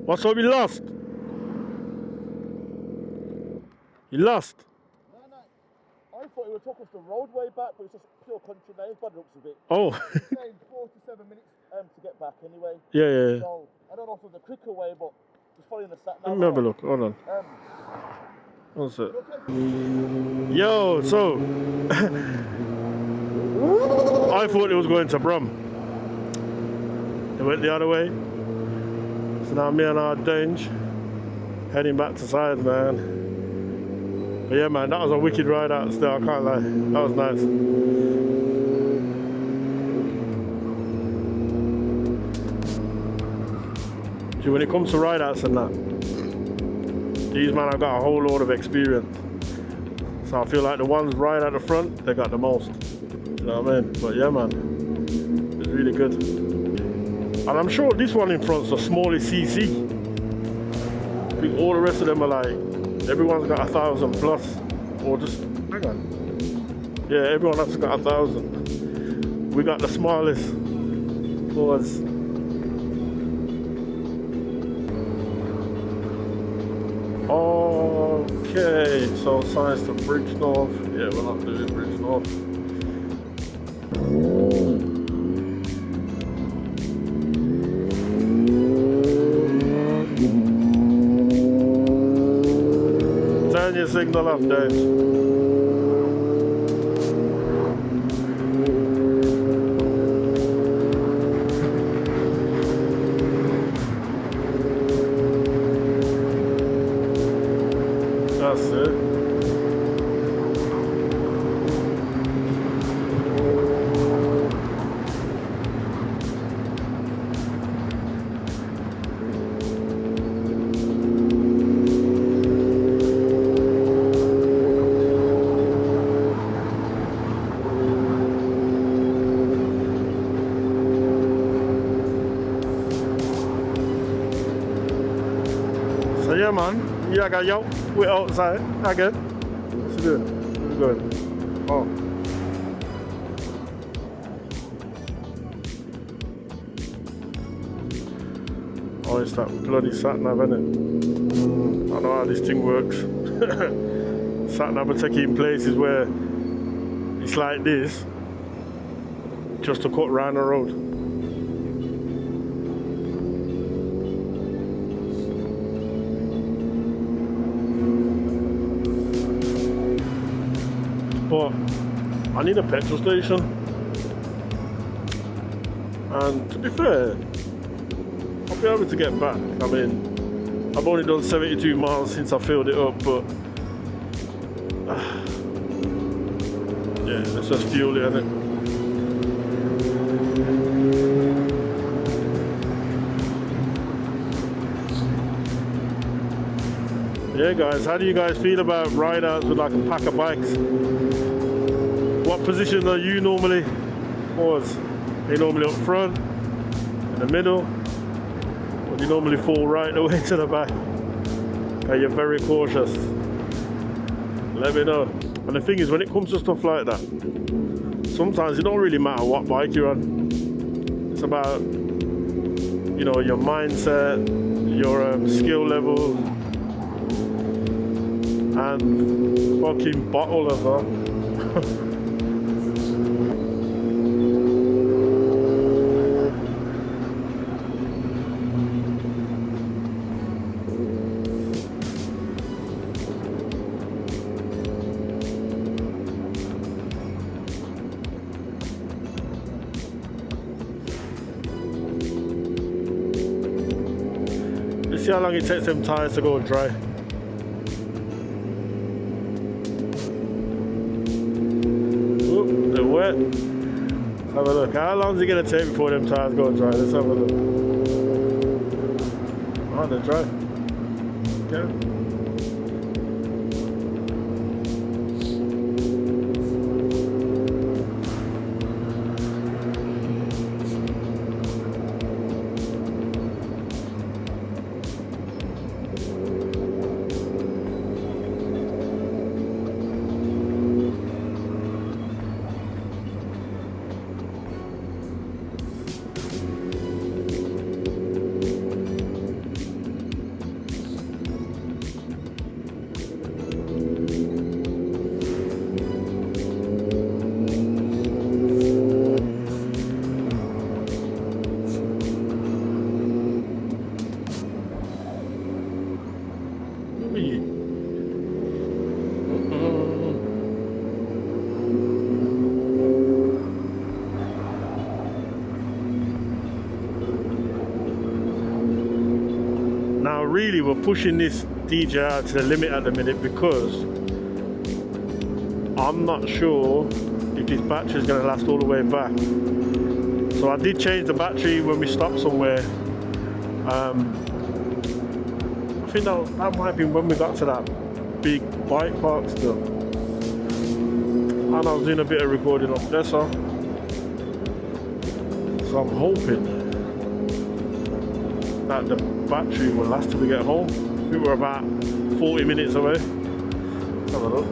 What's up, you lost? You lost? No. I thought it would take us the roadway back, but it's just pure country now. But it looks a bit. Oh. It's saying 47 minutes to get back anyway. Yeah. So I don't know if it's a quicker way, but just following the sat nav. Let me have a look. Hold on. One sec. Yo, so I thought it was going to Brum. It went the other way. So now me and our Dange heading back to sides, man. But yeah, man, that was a wicked ride out still, I can't lie. That was nice. See, when it comes to ride outs and that, these man have got a whole load of experience. So I feel like the ones right at the front, they got the most. You know what I mean? But yeah, man, it's really good. And I'm sure this one in front's the smallest CC. I think all the rest of them are like, everyone's got 1,000 plus. Or just, hang on. Yeah, everyone else has got 1,000. We got the smallest. Was okay, so signs to Bridgnorth. Yeah, we're not doing Bridgnorth. Turn your signal off, Dave. That's it. So yeah, man. Yeah, I got yo. We're outside again. What's it doing? Where we going? Oh. Oh, it's that bloody sat nav, isn't it? I don't know how this thing works. Sat nav will take you in places where it's like this, just to cut round the road. But I need a petrol station, and to be fair, I'll be able to get back. I mean, I've only done 72 miles since I filled it up, but yeah, let's just fuel it, innit? Yeah, guys, how do you guys feel about ride-outs with like a pack of bikes? What position are you normally? Pause. Are you normally up front, in the middle, or do you normally fall right the way to the back? Are you very cautious? Let me know. And the thing is, when it comes to stuff like that, sometimes it don't really matter what bike you're on. It's about, you know, your mindset, your skill level, and fucking bottle as well. Let's see how long it takes them tires to go dry. They're wet. Let's have a look. How long is it going to take before them tires go dry? Let's have a look. Oh, they're dry. Okay. really we're pushing this DJI out to the limit at the minute because I'm not sure if this battery is going to last all the way back. So I did change the battery when we stopped somewhere. I think that might have been when we got to that big bike park still. And I was doing a bit of recording up there, so I'm hoping that the battery will last till we get home. I think we're about 40 minutes away. Let's have a look.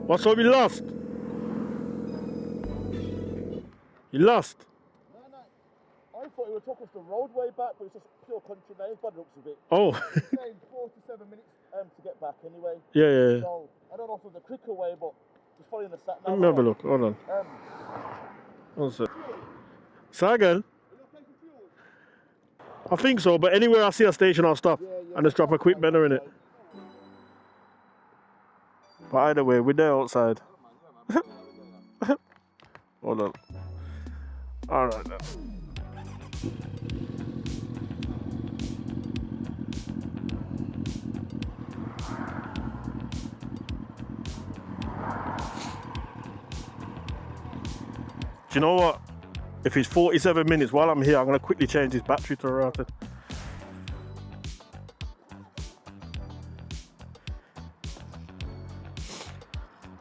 What's up, you lost? You lost? No, no. I thought we were talking the roadway back, but it's just pure country lanes by the looks of it. Oh. It's saying 47 minutes to get back anyway. Yeah, yeah. So, I don't know if it's a quicker way, but just following the sat nav. Let me have a look. Hold on. One sec. Say again. I think so, but anywhere I see a station, I'll stop and just drop a quick banner in it. But either way, we're there outside. Hold on. Alright then. Do you know what? If it's 47 minutes while I'm here, I'm going to quickly change this battery to a routed.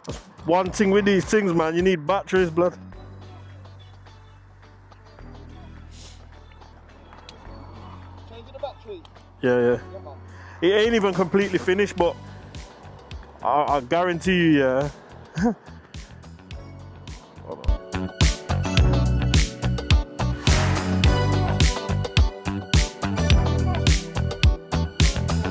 That's one thing with these things, man. You need batteries, blood. Changing the battery? Yeah, yeah. It ain't even completely finished, but I guarantee you, yeah. Hold on.